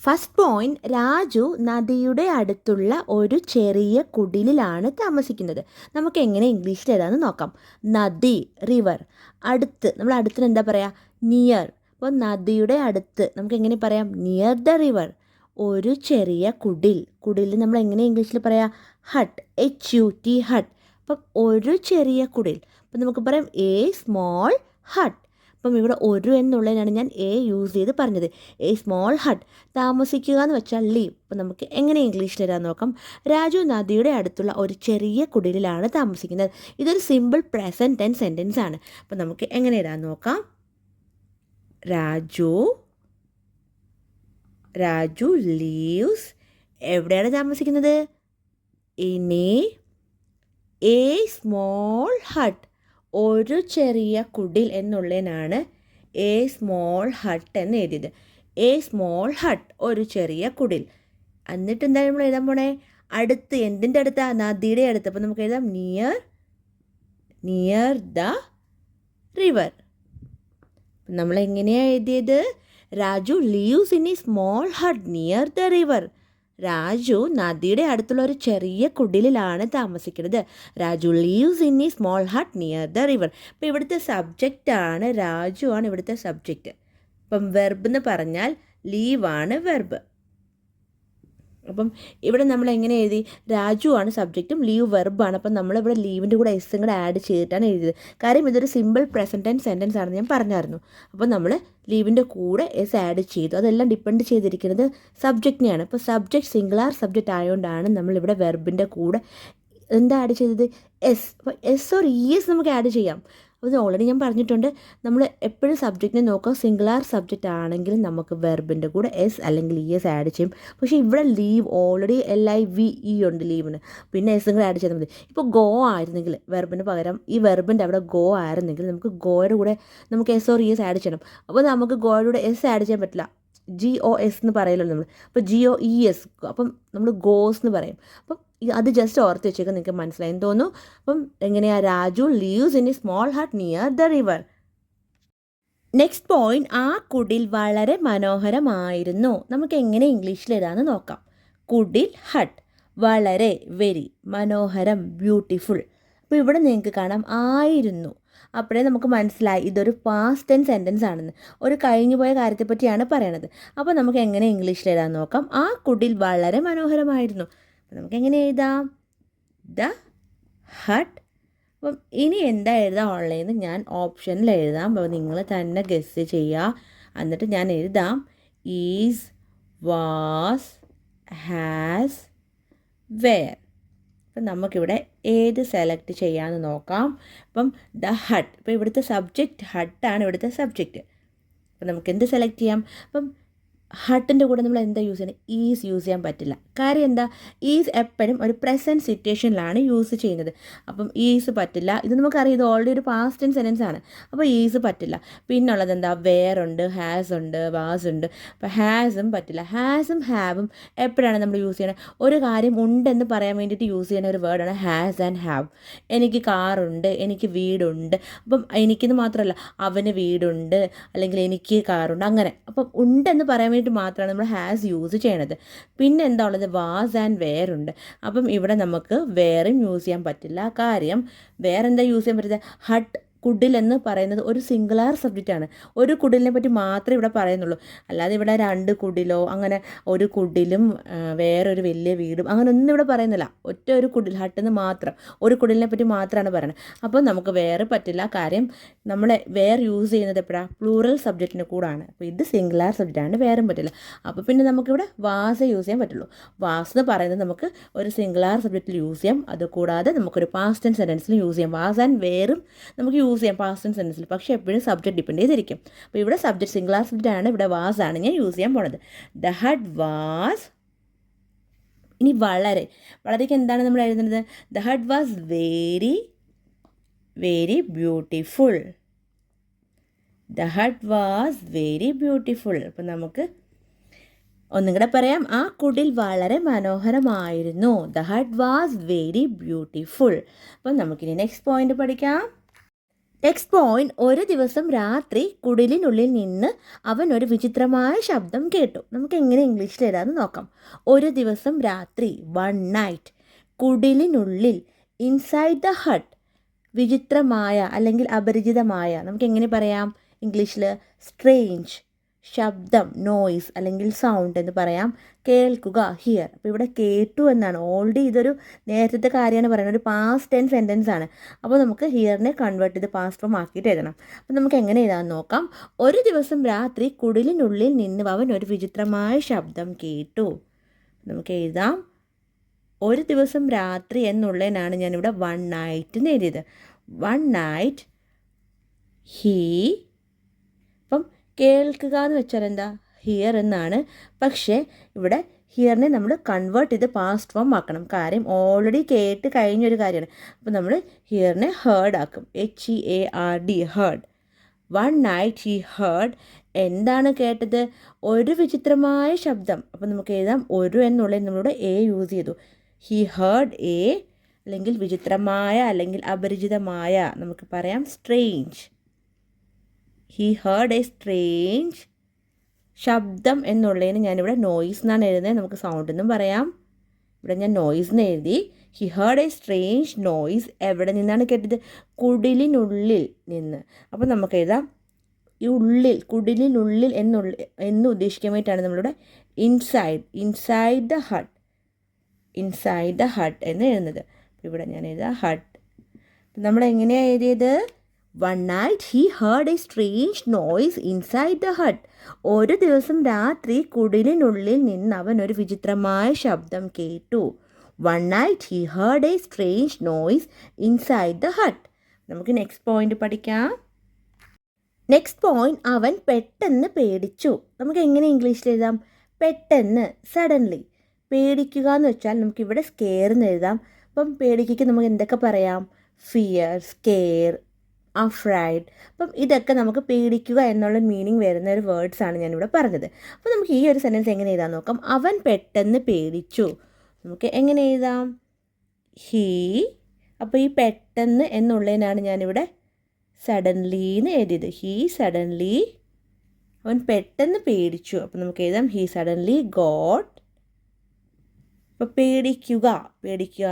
First point, Raju നദിയുടെ അടുത്തുള്ള ഒരു ചെറിയ കുടിലിലാണ് താമസിക്കുന്നത്. നമുക്ക് എങ്ങനെ ഇംഗ്ലീഷിൽ എഴുതാമെന്ന് നോക്കാം. നദി, റിവർ. അടുത്ത്, നമ്മൾ അടുത്തിന് എന്താ പറയുക? നിയർ. അപ്പോൾ നദിയുടെ അടുത്ത് നമുക്ക് എങ്ങനെ പറയാം? Near the river. ഒരു ചെറിയ കുടിൽ. കുടിൽ നമ്മൾ എങ്ങനെ ഇംഗ്ലീഷിൽ പറയാം? Hut, HUT, hut. അപ്പം ഒരു ചെറിയ കുടിൽ. അപ്പം നമുക്ക് പറയാം എ സ്മോൾ ഹട്ട്. അപ്പം ഇവിടെ ഒരു എന്നുള്ളതിനാണ് ഞാൻ എ യൂസ് ചെയ്ത് പറഞ്ഞത്. A small hut. താമസിക്കുക എന്ന് വെച്ചാൽ ലീവ്. അപ്പം നമുക്ക് എങ്ങനെ ഇംഗ്ലീഷിൽ എഴുതാൻ നോക്കാം. രാജു നദിയുടെ അടുത്തുള്ള ഒരു ചെറിയ കുടിലിലാണ് താമസിക്കുന്നത്. ഇതൊരു സിമ്പിൾ പ്രസൻറ്റ് ടെൻസ് സെൻറ്റൻസ് ആണ്. അപ്പം നമുക്ക് എങ്ങനെ എഴുതാൻ നോക്കാം. രാജു ലീവ്സ്. എവിടെയാണ് താമസിക്കുന്നത്? In A small hut. ഒരു ചെറിയ കുടിൽ എന്നുള്ളതിനാണ് എ സ്മോൾ ഹട്ട് എന്ന് എഴുതിയത്. എ സ്മോൾ ഹട്ട്, ഒരു ചെറിയ കുടിൽ. എന്നിട്ട് എന്താ നമ്മൾ എഴുതാൻ പോണേ? അടുത്ത്, എന്തിൻ്റെ അടുത്താ? നദിയുടെ അടുത്ത്. അപ്പോൾ നമുക്ക് എഴുതാം നിയർ ദ റിവർ. നമ്മൾ എങ്ങനെയാണ് എഴുതിയത്? Raju leaves in A small hut near the river. Raju നദിയുടെ അടുത്തുള്ള ഒരു ചെറിയ കുടിലിലാണ് താമസിക്കുന്നത്. Raju leaves in A small hut near the river. അപ്പോൾ ഇവിടുത്തെ സബ്ജക്റ്റാണ്, രാജു ആണ് ഇവിടുത്തെ സബ്ജക്റ്റ്. അപ്പം വെർബ് എന്ന് പറഞ്ഞാൽ ലീവാണ് വെർബ്. അപ്പം ഇവിടെ നമ്മൾ എങ്ങനെ എഴുതി? രാജു ആണ് സബ്ജക്റ്റും ലീവ് വെർബാണ്. അപ്പം നമ്മളിവിടെ ലീവിൻ്റെ കൂടെ എസ്സും കൂടെ ആഡ് ചെയ്തിട്ടാണ് എഴുതിയത്. കാര്യം ഇതൊരു സിമ്പിൾ പ്രസൻറ്റ് ടെൻസ് സെൻറ്റൻസ് ആണെന്ന് ഞാൻ പറഞ്ഞായിരുന്നു. അപ്പോൾ നമ്മൾ ലീവിൻ്റെ കൂടെ എസ് ആഡ് ചെയ്തു. അതെല്ലാം ഡിപ്പെൻഡ് ചെയ്തിരിക്കുന്നത് സബ്ജക്റ്റിനെയാണ്. അപ്പോൾ സബ്ജക്റ്റ് സിംഗുലാർ സബ്ജക്റ്റ് ആയതുകൊണ്ടാണ് നമ്മളിവിടെ വെർബിൻ്റെ കൂടെ എന്താ ആഡ് ചെയ്തത്? എസ്. അപ്പോൾ എസ് ഓർ ES നമുക്ക് ആഡ് ചെയ്യാം. അത് ഓൾറെഡി ഞാൻ പറഞ്ഞിട്ടുണ്ട്. നമ്മൾ എപ്പോഴും സബ്ജക്റ്റിനെ നോക്കുക. സിംഗുലാർ സബ്ജക്റ്റ് ആണെങ്കിൽ നമുക്ക് വെർബിൻ്റെ കൂടെ എസ് അല്ലെങ്കിൽ ES ആഡ് ചെയ്യും. പക്ഷേ ഇവിടെ ലീവ് ഓൾറെഡി LIVE ഉണ്ട് ലീവിന്. പിന്നെ എസ്സും കൂടെ ആഡ് ചെയ്താൽ മതി. ഇപ്പോൾ ഗോ ആയിരുന്നെങ്കിൽ വെർബിന് പകരം ഈ വെർബിൻ്റെ അവിടെ ഗോ ആയിരുന്നെങ്കിൽ നമുക്ക് ഗോയുടെ കൂടെ നമുക്ക് എസ് ഓർ ES ആഡ് ചെയ്യണം. അപ്പോൾ നമുക്ക് ഗോയുടെ കൂടെ എസ് ആഡ് ചെയ്യാൻ പറ്റില്ല. GOS എന്ന് പറയല്ലോ നമ്മൾ. അപ്പോൾ GOES. അപ്പം നമ്മൾ ഗോസ് എന്ന് പറയും. അപ്പം അത് ജസ്റ്റ് ഓർത്ത് വെച്ചേക്കാൻ നിങ്ങൾക്ക് മനസ്സിലായെന്ന് തോന്നുന്നു. അപ്പം എങ്ങനെയാണ്? Raju leaves in A small hut near the river. Next point, ആ കുടിൽ വളരെ മനോഹരമായിരുന്നു. നമുക്ക് എങ്ങനെ ഇംഗ്ലീഷിൽ എഴുതാമെന്ന് നോക്കാം. കുടിൽ, ഹട്ട്. വളരെ, വെരി. മനോഹരം, ബ്യൂട്ടിഫുൾ. അപ്പോൾ ഇവിടെ നിങ്ങൾക്ക് കാണാം ആയിരുന്നു. അപ്പോഴേ നമുക്ക് മനസ്സിലായി ഇതൊരു പാസ്റ്റ് ടെൻസ് സെൻറ്റൻസ് ആണെന്ന്. ഒരു കഴിഞ്ഞു പോയ കാര്യത്തെ പറ്റിയാണ് പറയണത്. അപ്പോൾ നമുക്ക് എങ്ങനെ ഇംഗ്ലീഷിൽ എഴുതാൻ നോക്കാം. ആ കുടിൽ വളരെ മനോഹരമായിരുന്നു. അപ്പോൾ നമുക്ക് എങ്ങനെ എഴുതാം? The hut. അപ്പം ഇനി എന്താ എഴുതാം ഉള്ളതെന്ന് ഞാൻ ഓപ്ഷനിൽ എഴുതാം. അപ്പോൾ നിങ്ങൾ തന്നെ ഗസ് ചെയ്യുക. എന്നിട്ട് ഞാൻ എഴുതാം ഈസ്, വാസ്, ഹാസ്, വെയർ. അപ്പം നമുക്കിവിടെ ഏത് സെലക്ട് ചെയ്യാമെന്ന് നോക്കാം. അപ്പം ദ ഹട്ട്. ഇപ്പോൾ ഇവിടുത്തെ സബ്ജക്റ്റ് ഹട്ടാണ് ഇവിടുത്തെ സബ്ജക്റ്റ്. അപ്പം നമുക്ക് എന്ത് സെലക്ട് ചെയ്യാം? അപ്പം ഹട്ടിൻ്റെ കൂടെ നമ്മൾ എന്താ യൂസ് ചെയ്യുന്നത്? ഈസ് യൂസ് ചെയ്യാൻ പറ്റില്ല. കാര്യം എന്താ? ഈസ് എപ്പോഴും ഒരു പ്രസൻറ്റ് സിറ്റുവേഷനിലാണ് യൂസ് ചെയ്യുന്നത്. അപ്പം ഈസ് പറ്റില്ല. ഇത് നമുക്കറിയാം, ഇത് ഓൾറെഡി ഒരു പാസ്റ്റ് ടെൻസ് സെൻറ്റൻസ് ആണ്. അപ്പോൾ ഈസ് പറ്റില്ല. പിന്നുള്ളത് എന്താ? വെയർ ഉണ്ട്, ഹാസ് ഉണ്ട്, വാസ് ഉണ്ട്. അപ്പോൾ ഹാസും പറ്റില്ല. ഹാസും ഹാവും എപ്പോഴാണ് നമ്മൾ യൂസ് ചെയ്യണത്? ഒരു കാര്യം ഉണ്ടെന്ന് പറയാൻ വേണ്ടിയിട്ട് യൂസ് ചെയ്യുന്ന ഒരു വേർഡാണ് ഹാസ് ആൻഡ് ഹാവ്. എനിക്ക് കാറുണ്ട്, എനിക്ക് വീടുണ്ട്. അപ്പം എനിക്കെന്ന് മാത്രമല്ല, അവന് വീടുണ്ട്, അല്ലെങ്കിൽ എനിക്ക് കാറുണ്ട്, അങ്ങനെ. അപ്പം ഉണ്ടെന്ന് പറയാൻ വേണ്ടിയിട്ട് മാത്രമാണ് നമ്മൾ ഹാസ് യൂസ് ചെയ്യണത്. പിന്നെ എന്താ ഉള്ളത്? വാസ് ആൻഡ് വെയർ ഉണ്ട്. അപ്പം ഇവിടെ നമുക്ക് വെയറും യൂസ് ചെയ്യാൻ പറ്റില്ല. കാര്യം വേറെന്താ യൂസ് ചെയ്യാൻ പറ്റുന്നത്? ഹട്ട്, കുടിൽ എന്ന് പറയുന്നത് ഒരു സിംഗുലാർ സബ്ജക്റ്റാണ്. ഒരു കുടിലിനെ പറ്റി മാത്രമേ ഇവിടെ പറയുന്നുള്ളൂ. അല്ലാതെ ഇവിടെ രണ്ട് കുടിലോ അങ്ങനെ ഒരു കുടിലും വേറൊരു വലിയ വീടും അങ്ങനെ ഒന്നും ഇവിടെ പറയുന്നില്ല. ഒറ്റ ഒരു കുടിൽ, ഹട്ടെന്ന് മാത്രം, ഒരു കുടിലിനെ പറ്റി മാത്രമാണ് പറയുന്നത്. അപ്പോൾ നമുക്ക് വേറെ പറ്റില്ല. കാര്യം നമ്മൾ വേറെ യൂസ് ചെയ്യുന്നത് എപ്പോഴാണ്? പ്ലൂറൽ സബ്ജക്റ്റിന് കൂടാണ്. അപ്പോൾ ഇത് സിംഗുലാർ സബ്ജക്റ്റാണ്, വേറും പറ്റില്ല. അപ്പോൾ പിന്നെ നമുക്കിവിടെ വാസ് യൂസ് ചെയ്യാൻ പറ്റുള്ളൂ. വാസ് എന്ന് പറയുന്നത് നമുക്ക് ഒരു സിംഗുലാർ സബ്ജക്റ്റിൽ യൂസ് ചെയ്യാം. അതുകൂടാതെ നമുക്കൊരു പാസ്റ്റ് ടെൻസ് സെൻറ്റൻസിൽ യൂസ് ചെയ്യാം. വാസ് ആൻഡ് വേറും നമുക്ക് യൂസ് ചെയ്യാം പാസ്റ്റ് ടെൻസ് സെൻറ്റൻസിൽ. പക്ഷേ എപ്പോഴും സബ്ജക്റ്റ് ഡിപ്പെൻഡ് ചെയ്തിരിക്കും. അപ്പോൾ ഇവിടെ സബ്ജക്റ്റ് സിംഗുലാർ സബ്ജക്റ്റ് ആണ്, ഇവിടെ വാസ് ആണ് ഞാൻ യൂസ് ചെയ്യാൻ പോണത്. The hut was. ഇനി വളരെ, വളരെക്ക് എന്താണ് നമ്മൾ എഴുതുന്നത്? The hut was very, very beautiful. The hut was very beautiful. അപ്പം നമുക്ക് ഒന്നും കൂടെ പറയാം. ആ കുടിൽ വളരെ മനോഹരമായിരുന്നു. The hut was very beautiful. അപ്പം നമുക്കിനി നെക്സ്റ്റ് പോയിന്റ് പഠിക്കാം. നെക്സ്റ്റ് പോയിന്റ്, ഒരു ദിവസം രാത്രി കുടിലിനുള്ളിൽ നിന്ന് അവൻ ഒരു വിചിത്രമായ ശബ്ദം കേട്ടു. നമുക്ക് എങ്ങനെ ഇംഗ്ലീഷിൽ എഴുതാമെന്ന് നോക്കാം. ഒരു ദിവസം രാത്രി, വൺ നൈറ്റ്. കുടിലിനുള്ളിൽ, ഇൻസൈഡ് ദ ഹട്ട്. വിചിത്രമായ അല്ലെങ്കിൽ അപരിചിതമായ, നമുക്ക് എങ്ങനെ പറയാം ഇംഗ്ലീഷിൽ? സ്ട്രേഞ്ച്. ശബ്ദം, നോയ്സ് അല്ലെങ്കിൽ സൗണ്ട് എന്ന് പറയാം. കേൾക്കുക, ഹിയർ. അപ്പോൾ ഇവിടെ കേട്ടു എന്നാണ്. ഓൾറെഡി ഇതൊരു നേരത്തെ കാര്യമാണ് പറയുന്നത്, ഒരു പാസ്റ്റ് ടെൻസ് സെൻറ്റൻസ് ആണ്. അപ്പോൾ നമുക്ക് ഹിയറിനെ കൺവേർട്ട് ചെയ്ത് പാസ്റ്റ് ഫോം ആക്കിയിട്ട് എഴുതണം. അപ്പോൾ നമുക്ക് എങ്ങനെ എഴുതാമെന്ന് നോക്കാം. ഒരു ദിവസം രാത്രി കുടിലിനുള്ളിൽ നിന്ന് അവൻ ഒരു വിചിത്രമായ ശബ്ദം കേട്ടു. നമുക്ക് എഴുതാം. ഒരു ദിവസം രാത്രി എന്നുള്ളതിനാണ് ഞാനിവിടെ വൺ നൈറ്റ് എന്ന് എഴുതിയത്. One night he. അപ്പം കേൾക്കുക എന്ന് വെച്ചാൽ എന്താ? ഹിയർ എന്നാണ്. പക്ഷേ ഇവിടെ ഹിയറിനെ നമ്മൾ കൺവേർട്ട് ചെയ്ത് പാസ്റ്റ് ഫോം ആക്കണം. കാര്യം ഓൾറെഡി കേട്ട് കഴിഞ്ഞൊരു കാര്യമാണ്. അപ്പോൾ നമ്മൾ ഹിയറിനെ ഹേർഡ് ആക്കും. HEARD, heard. One night he heard. എന്താണ് കേട്ടത്? ഒരു വിചിത്രമായ ശബ്ദം. അപ്പോൾ നമുക്ക് എഴുതാം ഒരു എന്നുള്ളതിന് നമ്മളിവിടെ എ യൂസ് ചെയ്തു. ഹി ഹേർഡ് എ, അല്ലെങ്കിൽ വിചിത്രമായ അല്ലെങ്കിൽ അപരിചിതമായ, നമുക്ക് പറയാം strange. He heard A strange. ശബ്ദം എന്നുള്ളതിന് ഞാനിവിടെ നോയ്സ് എന്നാണ് എഴുതുന്നത്. നമുക്ക് സൗണ്ട് എന്നും പറയാം. ഇവിടെ ഞാൻ നോയ്സ് എന്ന് എഴുതി. He heard A strange noise. എവിടെ നിന്നാണ് കേട്ടത്? കുടിലിനുള്ളിൽ നിന്ന്. അപ്പോൾ നമുക്ക് എഴുതാം ഈ ഉള്ളിൽ, കുടിലിനുള്ളിൽ എന്ന് ഉദ്ദേശിക്കാൻ വേണ്ടിയിട്ടാണ് നമ്മളിവിടെ inside the hut, inside the hut എന്ന് എഴുതുന്നത്. ഇവിടെ ഞാൻ എഴുതാം ഹട്ട്. നമ്മൾ എങ്ങനെയാണ് എഴുതിയത്? One night he heard A strange noise inside the hut. ഒരു ദിവസം രാത്രി കുടിലിനുള്ളിൽ നിന്ന് അവൻ ഒരു വിചിത്രമായ ശബ്ദം കേട്ടു. One night he heard A strange noise inside the hut. നമുക്ക് നെക്സ്റ്റ് പോയിന്റ് പഠിക്കാം. നെക്സ്റ്റ് പോയിന്റ്, അവൻ പെട്ടെന്ന് പേടിച്ചു. നമുക്ക് എങ്ങനെ ഇംഗ്ലീഷിൽ എഴുതാം? പെട്ടെന്ന്, സഡൻലി. പേടിക്കുക എന്ന് വെച്ചാൽ നമുക്കിവിടെ സ്കെയർ എന്ന് എഴുതാം. അപ്പം പേടിക്ക് നമുക്ക് എന്തൊക്കെ പറയാം? Fear, scare, afraid. അപ്പം ഇതൊക്കെ നമുക്ക് പേടിക്കുക എന്നുള്ള മീനിങ് വരുന്ന ഒരു വേർഡ്സ് ആണ് ഞാനിവിടെ പറഞ്ഞത്. അപ്പോൾ നമുക്ക് ഈ ഒരു സെൻറ്റൻസ് എങ്ങനെ എഴുതാൻ നോക്കാം. അവൻ പെട്ടെന്ന് പേടിച്ചു. നമുക്ക് എങ്ങനെ എഴുതാം? ഹീ. അപ്പോൾ ഈ പെട്ടെന്ന് എന്നുള്ളതിനാണ് ഞാനിവിടെ സഡൻലി എന്ന് എഴുതിയത്. ഹീ സഡൻലി, അവൻ പെട്ടെന്ന് പേടിച്ചു. അപ്പോൾ നമുക്ക് എഴുതാം ഹീ സഡൻലി ഗോട്ട്. അപ്പോൾ പേടിക്കുക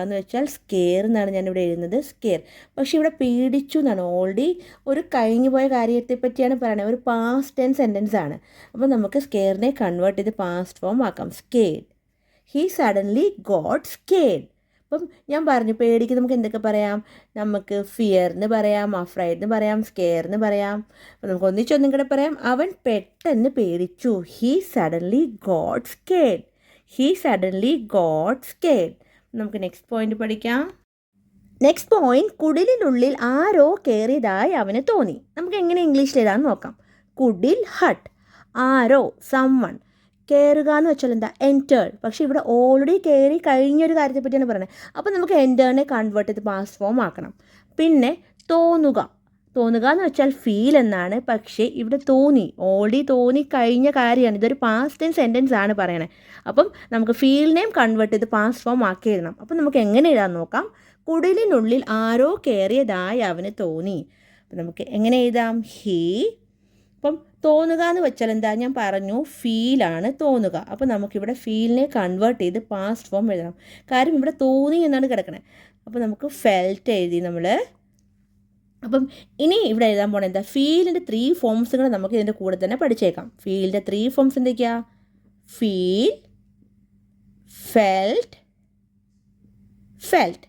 എന്ന് വെച്ചാൽ സ്കെയർ എന്നാണ് ഞാനിവിടെ എഴുതുന്നത്, സ്കെയർ. പക്ഷേ ഇവിടെ പേടിച്ചു എന്നാണ്. ഓൾറെഡി ഒരു കഴിഞ്ഞു പോയ കാര്യത്തെ പറ്റിയാണ് പറയുന്നത്, ഒരു പാസ്റ്റ് ടെൻസ് സെൻറ്റൻസ് ആണ്. അപ്പോൾ നമുക്ക് സ്കെയറിനെ കൺവേർട്ട് ചെയ്ത് പാസ്റ്റ് ഫോം ആക്കാം. Scared. He suddenly got scared. അപ്പം ഞാൻ പറഞ്ഞു പേടിക്ക് നമുക്ക് എന്തൊക്കെ പറയാം? നമുക്ക് ഫിയർ എന്ന് പറയാം, അഫ്രൈഡ് എന്ന് പറയാം, സ്കെയർ എന്ന് പറയാം. അപ്പോൾ നമുക്ക് ഒന്നിച്ചൊന്നും കൂടെ പറയാം. അവൻ പെട്ടെന്ന് പേടിച്ചു. He suddenly got scared. He suddenly got scared. നമുക്ക് നെക്സ്റ്റ് പോയിന്റ് പഠിക്കാം. നെക്സ്റ്റ് പോയിന്റ്, കുടിലിനുള്ളിൽ ആരോ കയറിയതായി അവന് തോന്നി. നമുക്ക് എങ്ങനെ ഇംഗ്ലീഷിൽ എഴുതാമെന്ന് നോക്കാം. കുടിൽ, ഹട്ട്. ആരോ, സമ്മൺ. കയറുക എന്ന് വെച്ചാൽ എന്താ? എൻറ്റേർഡ്. പക്ഷേ ഇവിടെ ഓൾറെഡി കയറി കഴിഞ്ഞൊരു കാര്യത്തെ പറ്റിയാണ് പറയുന്നത്. അപ്പോൾ നമുക്ക് എൻറ്റേറിനെ കൺവേർട്ട് ചെയ്ത് പാസ്റ്റ് ഫോം ആക്കണം. പിന്നെ തോന്നുക എന്ന് വെച്ചാൽ ഫീൽ എന്നാണ്. പക്ഷേ ഇവിടെ ഓൾറെഡി തോന്നി കഴിഞ്ഞ കാര്യമാണ്. ഇതൊരു പാസ്റ്റ് ടെൻസ് സെൻറ്റൻസ് ആണ് പറയണത്. അപ്പം നമുക്ക് ഫീലിനെയും കൺവേർട്ട് ചെയ്ത് പാസ്റ്റ് ഫോം ആക്കി എഴുതണം. അപ്പം നമുക്ക് എങ്ങനെ എഴുതാൻ നോക്കാം. കുടിലിനുള്ളിൽ ആരോ കയറിയതായി അവന് തോന്നി. അപ്പം നമുക്ക് എങ്ങനെ എഴുതാം? ഹീ. അപ്പം തോന്നുക എന്ന് വെച്ചാൽ എന്താ? ഞാൻ പറഞ്ഞു ഫീലാണ് തോന്നുക. അപ്പോൾ നമുക്കിവിടെ ഫീലിനെ കൺവേർട്ട് ചെയ്ത് പാസ്റ്റ് ഫോം എഴുതണം. കാര്യം ഇവിടെ തോന്നി എന്നാണ് കിടക്കണത്. അപ്പോൾ നമുക്ക് ഫെൽറ്റ് എഴുതി നമ്മൾ. അപ്പം ഇനി ഇവിടെ എഴുതാൻ പോകണം എന്താ? ഫീലിൻ്റെ 3 ഫോംസുകൾ നമുക്ക് ഇതിൻ്റെ കൂടെ തന്നെ പഠിച്ചേക്കാം. ഫീലിൻ്റെ 3 ഫോംസ് എന്തൊക്കെയാണ്? Feel, felt, felt.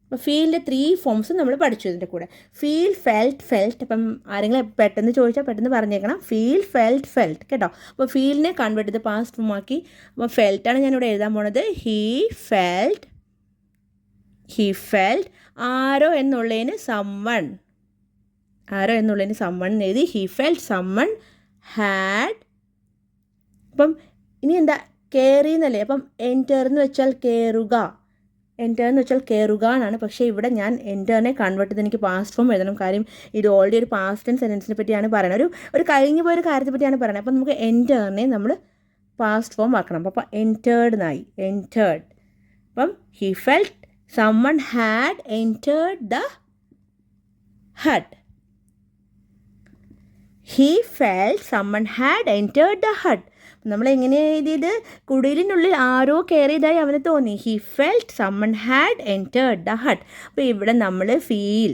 അപ്പോൾ ഫീലിൻ്റെ 3 ഫോംസും നമ്മൾ പഠിച്ചു ഇതിൻ്റെ കൂടെ. Feel, felt. അപ്പം ആരെങ്കിലും പെട്ടെന്ന് ചോദിച്ചാൽ പെട്ടെന്ന് പറഞ്ഞേക്കണം. ഫീൽ, ഫെൽറ്റ് കേട്ടോ. അപ്പോൾ ഫീലിനെ കൺവേർട്ട് ചെയ്ത് പാസ്റ്റ് ഫോം ആക്കി. അപ്പോൾ ഫെൽറ്റാണ് ഞാനിവിടെ എഴുതാൻ പോണത്. He felt. ആരോ എന്നുള്ളതിന് സമ്മൺ എഴുതി. He felt someone had. അപ്പം ഇനി എന്താ? കയറി എന്നല്ലേ. അപ്പം എൻറ്റർ എന്ന് വെച്ചാൽ കയറുക എന്നാണ്. പക്ഷേ ഇവിടെ ഞാൻ എൻറ്ററിനെ കൺവേർട്ട് ചെയ്ത് എനിക്ക് പാസ്റ്റ് ഫോം എഴുതണം. കാര്യം ഇത് ഓൾറെഡി ഒരു പാസ്റ്റ് ടെൻസ് സെൻറ്റൻസിനെ പറ്റിയാണ് പറയുന്നത്. ഒരു കഴിഞ്ഞു പോയൊരു കാര്യത്തെ പറ്റിയാണ് പറയുന്നത്. അപ്പം നമുക്ക് എൻറ്ററിനെ നമ്മൾ പാസ്റ്റ് ഫോം ആക്കണം. അപ്പോൾ എൻറ്റേർഡ്. അപ്പം he felt someone had entered the hut. He felt someone had entered the hut. നമ്മൾ എങ്ങനെയാണ് എഴുതിയത്? കുടിലിനുള്ളിൽ ആരോ കയറിയതായി അവന് തോന്നി. He felt someone had entered the hut. അപ്പോൾ ഇവിടെ നമ്മൾ ഫീൽ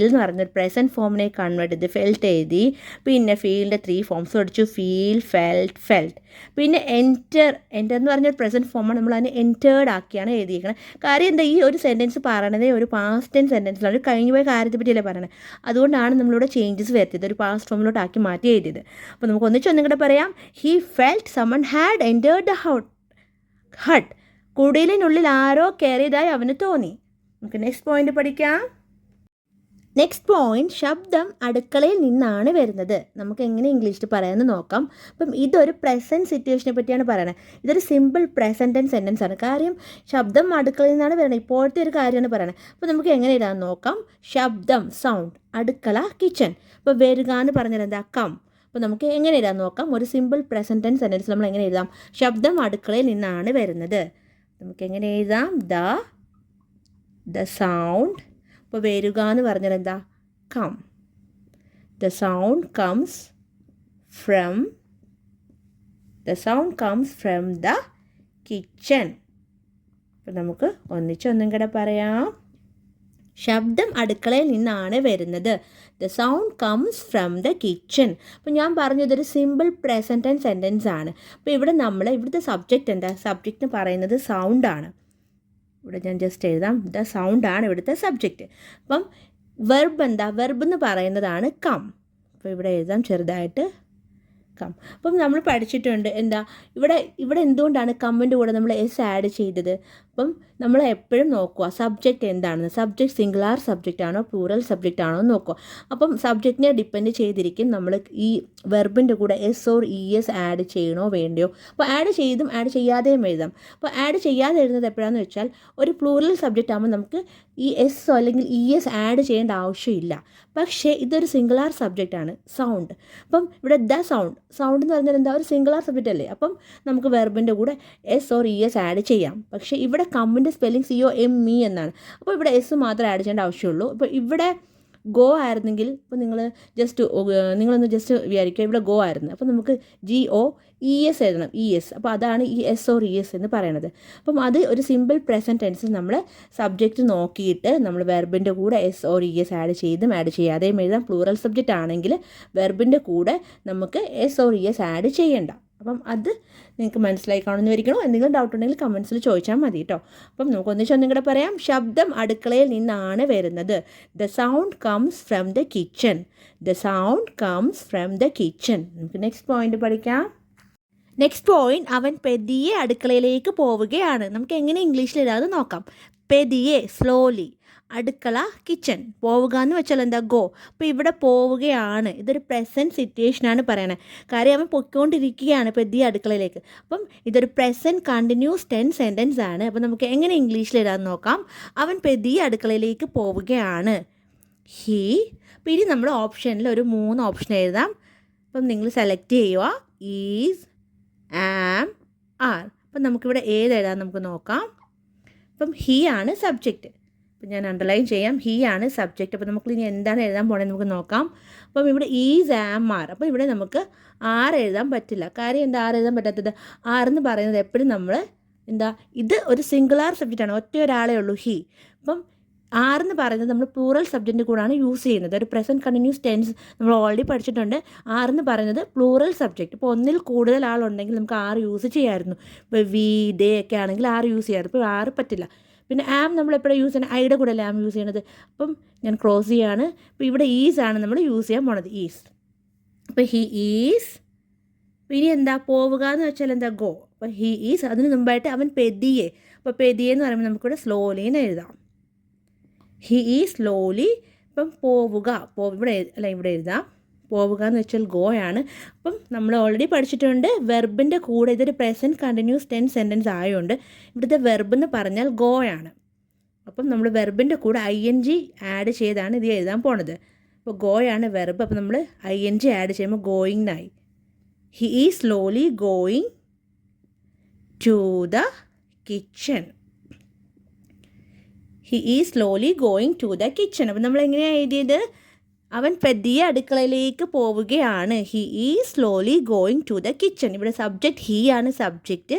എന്ന് പറഞ്ഞൊരു പ്രസൻറ്റ് ഫോമിനെ കൺവേർട്ട് ചെയ്ത് ഫെൽറ്റ് എഴുതി. പിന്നെ ഫീലിൻ്റെ 3 ഫോംസ് പഠിച്ചു. Feel, felt. പിന്നെ എൻറ്റർ എന്ന് പറഞ്ഞൊരു പ്രസൻറ്റ് ഫോമാണ്. നമ്മൾ അതിനെ എൻറ്റേർഡ് ആക്കിയാണ് എഴുതിയിരിക്കുന്നത്. കാര്യം എന്താ, ഈ ഒരു സെൻറ്റൻസ് പറയണതേ ഒരു പാസ്റ്റ് ടെൻസ് സെൻറ്റൻസിലാണ്, ഒരു കഴിഞ്ഞു പോയ കാര്യത്തെ പറ്റിയല്ലേ പറയണത്. അതുകൊണ്ടാണ് നമ്മളിവിടെ ചേഞ്ചസ് വരുത്തിയത്, ഒരു പാസ്റ്റ് ഫോമിലോട്ട് ആക്കി മാറ്റി എഴുതിയത്. അപ്പോൾ നമുക്ക് ഒന്നും കൂടെ പറയാം. He felt someone had entered the hut. കുടിലിനുള്ളിൽ ആരോ കയറിയതായി അവന് തോന്നി. നമുക്ക് നെക്സ്റ്റ് പോയിന്റ് പഠിക്കാം. നെക്സ്റ്റ് പോയിന്റ്, ശബ്ദം അടുക്കളയിൽ നിന്നാണ് വരുന്നത്. നമുക്ക് എങ്ങനെ ഇംഗ്ലീഷിൽ പറയാമെന്ന് നോക്കാം. അപ്പം ഇതൊരു പ്രസൻറ്റ് സിറ്റുവേഷനെ പറ്റിയാണ് പറയുന്നത്. ഇതൊരു സിമ്പിൾ പ്രസൻറ്റ് ടെൻസ് സെൻറ്റൻസ് ആണ്. കാര്യം ശബ്ദം അടുക്കളയിൽ നിന്നാണ് വരുന്നത്, ഇപ്പോഴത്തെ ഒരു കാര്യമാണ് പറയുന്നത്. അപ്പോൾ നമുക്ക് എങ്ങനെ എഴുതാൻ നോക്കാം. ശബ്ദം, സൗണ്ട്, അടുക്കള, കിച്ചൺ. ഇപ്പോൾ വരിക എന്ന് പറഞ്ഞാൽ എന്താ? കം. അപ്പോൾ നമുക്ക് എങ്ങനെ എഴുതാൻ നോക്കാം. ഒരു സിമ്പിൾ പ്രസൻറ്റ് ടെൻസ് സെൻറ്റൻസ് നമ്മൾ എങ്ങനെ എഴുതാം? ശബ്ദം അടുക്കളയിൽ നിന്നാണ് വരുന്നത്. നമുക്ക് എങ്ങനെ എഴുതാം? The sound. ഇപ്പോൾ വരിക എന്ന് പറഞ്ഞാൽ എന്താ? Come. The sound comes from the kitchen. അപ്പോൾ നമുക്ക് ഒന്നും കൂടെ പറയാം. ശബ്ദം അടുക്കളയിൽ നിന്നാണ് വരുന്നത്. The sound comes from the kitchen. അപ്പോൾ ഞാൻ പറഞ്ഞു ഇതൊരു സിമ്പിൾ പ്രസൻറ്റ് ടെൻസ് സെൻറ്റൻസ് ആണ്. അപ്പോൾ ഇവിടുത്തെ സബ്ജക്റ്റ് എന്താ? സബ്ജക്റ്റ് എന്ന് പറയുന്നത് സൗണ്ടാണ്. ഇവിടെ ഞാൻ ജസ്റ്റ് എഴുതാം. ദ സൗണ്ടാണ് ഇവിടുത്തെ സബ്ജക്റ്റ്. അപ്പം വെർബ് എന്താ? വെർബ് എന്ന് പറയുന്നതാണ് കം. അപ്പോൾ ഇവിടെ എഴുതാം ചെറുതായിട്ട്, കം. അപ്പം നമ്മൾ പഠിച്ചിട്ടുണ്ട് എന്താ ഇവിടെ എന്തുകൊണ്ടാണ് കമ്മിൻ്റെ കൂടെ നമ്മൾ എസ് ആഡ് ചെയ്തത്? അപ്പം നമ്മൾ എപ്പോഴും നോക്കുക സബ്ജക്റ്റ് എന്താണെന്ന്. സബ്ജക്റ്റ് സിംഗുലാർ സബ്ജക്റ്റ് ആണോ പ്ലൂറൽ സബ്ജക്റ്റ് ആണോ എന്ന് നോക്കുക. അപ്പം സബ്ജക്റ്റിനെ ഡിപ്പെൻഡ് ചെയ്തിരിക്കും നമ്മൾ ഈ വെർബിൻ്റെ കൂടെ S or E S add ചെയ്യണോ വേണ്ടയോ. അപ്പോൾ ആഡ് ചെയ്തും ആഡ് ചെയ്യാതെയും എഴുതാം. അപ്പോൾ ആഡ് ചെയ്യാതെ എഴുതുന്നത് എപ്പോഴാണെന്ന് വെച്ചാൽ ഒരു പ്ലൂറൽ സബ്ജക്റ്റ് ആകുമ്പോൾ നമുക്ക് ഈ എസ് അല്ലെങ്കിൽ ഇ എസ് ആഡ് ചെയ്യേണ്ട ആവശ്യമില്ല. പക്ഷേ ഇതൊരു സിംഗുലാർ സബ്ജക്റ്റ് ആണ്, സൗണ്ട്. അപ്പം ഇവിടെ ദ സൗണ്ട് എന്ന് പറഞ്ഞാൽ എന്താ? ഒരു സിംഗുലാർ സബ്ജക്റ്റ് അല്ലേ. അപ്പം നമുക്ക് വെർബിൻ്റെ കൂടെ S or E S add ചെയ്യാം. പക്ഷേ ഇവിടെ കമ്മിൻ്റെ സ്പെല്ലിംഗ് COME എന്നാണ്. അപ്പോൾ ഇവിടെ എസ് മാത്രമേ ആഡ് ചെയ്യേണ്ട ആവശ്യമുള്ളൂ. അപ്പോൾ ഇവിടെ ഗോ ആയിരുന്നെങ്കിൽ ഇപ്പോൾ നിങ്ങളൊന്ന് ജസ്റ്റ് വിചാരിക്കുക ഇവിടെ ഗോ ആയിരുന്നു. അപ്പോൾ നമുക്ക് GOES എഴുതണം, ES. അപ്പോൾ അതാണ് ഈ എസ് ഓർ ES എന്ന് പറയുന്നത്. അപ്പം അത് ഒരു സിമ്പിൾ പ്രസൻറ്റ് ടെൻസിൽ നമ്മൾ സബ്ജക്റ്റ് നോക്കിയിട്ട് നമ്മൾ വെർബിൻ്റെ കൂടെ എസ് ഓർ ES ആഡ് ചെയ്തും ആഡ് ചെയ്യാതെയും എഴുതാം. പ്ലൂറൽ സബ്ജക്റ്റ് ആണെങ്കിൽ വെർബിൻ്റെ കൂടെ നമുക്ക് എസ് ഓർ ES ആഡ് ചെയ്യേണ്ട. അപ്പം അത് നിങ്ങൾക്ക് മനസ്സിലായി കാണുമെന്ന് വിചാരിക്കണം. എന്തെങ്കിലും ഡൗട്ട് ഉണ്ടെങ്കിൽ കമൻസിൽ ചോദിച്ചാൽ മതി കേട്ടോ. അപ്പം നമുക്ക് ഒന്നും കൂടെ പറയാം. ശബ്ദം അടുക്കളയിൽ നിന്നാണ് വരുന്നത്. The sound comes from the kitchen. നമുക്ക് നെക്സ്റ്റ് പോയിന്റ് പഠിക്കാം. നെക്സ്റ്റ് പോയിന്റ്, അവൻ പെതിയെ അടുക്കളയിലേക്ക് പോവുകയാണ്. നമുക്ക് എങ്ങനെ ഇംഗ്ലീഷിൽ എഴുതാതെ നോക്കാം. പെതിയെ, സ്ലോലി. അടുക്കള, കിച്ചൺ. പോവുക എന്ന് വെച്ചാൽ എന്താ? ഗോ. അപ്പോൾ ഇവിടെ പോവുകയാണ്, ഇതൊരു പ്രസൻറ്റ് സിറ്റുവേഷനാണ് പറയണത്. കാര്യം അവൻ പൊയ്ക്കൊണ്ടിരിക്കുകയാണ് പെതിയെ അടുക്കളയിലേക്ക്. അപ്പം ഇതൊരു പ്രസൻറ്റ് കണ്ടിന്യൂസ് ടെൻസ് സെൻറ്റൻസ് ആണ്. അപ്പം നമുക്ക് എങ്ങനെ ഇംഗ്ലീഷിൽ എഴുതാൻ നോക്കാം. അവൻ പെതിയെ അടുക്കളയിലേക്ക് പോവുകയാണ്. ഹി. പിന്നെ നമ്മൾ ഓപ്ഷനിൽ ഒരു 3 ഓപ്ഷൻ എഴുതാം. അപ്പം നിങ്ങൾ സെലക്ട് ചെയ്യുക. Is, am, are. അപ്പം നമുക്കിവിടെ ഏതെഴുതാൻ നമുക്ക് നോക്കാം. അപ്പം ഹി ആണ് സബ്ജക്റ്റ്. അപ്പം ഞാൻ അണ്ടർലൈൻ ചെയ്യാം. ഹി ആണ് സബ്ജക്റ്റ്. അപ്പോൾ നമുക്ക് ഇനി എന്താണ് എഴുതാൻ പോകണമെന്ന് നമുക്ക് നോക്കാം. അപ്പം ഇവിടെ ഈസ്, ആം, ആർ. അപ്പോൾ ഇവിടെ നമുക്ക് ആർ എഴുതാൻ പറ്റില്ല. കാര്യം എന്താ ആർ എഴുതാൻ പറ്റാത്തത്? ആർ എന്ന് പറയുന്നത് എപ്പോഴും നമ്മൾ ഇത് ഒരു സിംഗുലാർ സബ്ജക്റ്റാണ്, ഒറ്റ ഒരാളേ ഉള്ളൂ, ഹി. അപ്പം ആർ എന്ന് പറയുന്നത് നമ്മൾ പ്ലൂറൽ സബ്ജക്റ്റിൻ്റെ കൂടാണ് യൂസ് ചെയ്യുന്നത്. ഒരു പ്രസൻറ്റ് കണ്ടിന്യൂസ് ടെൻസ് നമ്മൾ ഓൾറെഡി പഠിച്ചിട്ടുണ്ട്. ആർ എന്ന് പറയുന്നത് പ്ലൂറൽ സബ്ജക്റ്റ്. ഇപ്പോൾ ഒന്നിൽ കൂടുതൽ ആളുണ്ടെങ്കിൽ നമുക്ക് ആർ യൂസ് ചെയ്യാമായിരുന്നു. ഇപ്പോൾ വി, ദേ ഒക്കെ ആണെങ്കിൽ ആർ യൂസ് ചെയ്യാമായിരുന്നു. ഇപ്പോൾ ആർ പറ്റില്ല. പിന്നെ ആം നമ്മൾ എപ്പോഴും യൂസ് ചെയ്യണം? ഐയുടെ കൂടെ അല്ലേ ആം യൂസ് ചെയ്യണത്. അപ്പം ഞാൻ ക്രോസ് ചെയ്യാണ്. അപ്പോൾ ഇവിടെ ഈസ് ആണ് നമ്മൾ യൂസ് ചെയ്യാൻ പോണത്, ഈസ്. അപ്പോൾ ഹി ഈസ്. പിന്നെ എന്താ? പോവുക എന്ന് വെച്ചാൽ എന്താ? ഗോ. അപ്പോൾ ഹി ഈസ്. അതിന് മുമ്പായിട്ട് അവൻ പെതിയെ. അപ്പോൾ പെതിയെ എന്ന് പറയുമ്പോൾ നമുക്കിവിടെ സ്ലോലി എന്ന് എഴുതാം. He is slowly. ഇപ്പം പോവുക, ഇവിടെ എഴുതാം. പോവുക എന്ന് വെച്ചാൽ ഗോ ആണ്. അപ്പം നമ്മൾ ഓൾറെഡി പഠിച്ചിട്ടുണ്ട് വെർബിൻ്റെ കൂടെ ഇതൊരു പ്രസൻറ്റ് കണ്ടിന്യൂസ് ടെൻസ് സെൻറ്റൻസ് ആയതുകൊണ്ട് ഇവിടുത്തെ വെർബ് എന്ന് പറഞ്ഞാൽ ഗോ ആണ്. അപ്പം നമ്മൾ വെർബിൻ്റെ കൂടെ ING ആഡ് ചെയ്താണ് ഇത് എഴുതാൻ പോണത്. അപ്പോൾ ഗോ ആണ് വെർബ്. അപ്പോൾ നമ്മൾ ING ആഡ് ചെയ്യുമ്പോൾ ഗോയിങ്ങിനായി. He is slowly going to the kitchen. He is slowly going to the kitchen. അപ്പം നമ്മൾ എങ്ങനെയാണ് എഴുതിയത്? അവൻ പതിയെ അടുക്കളയിലേക്ക് പോവുകയാണ്. He is slowly going to the kitchen. ഇവിടെ സബ്ജക്റ്റ് ഹീ ആണ് സബ്ജക്റ്റ്.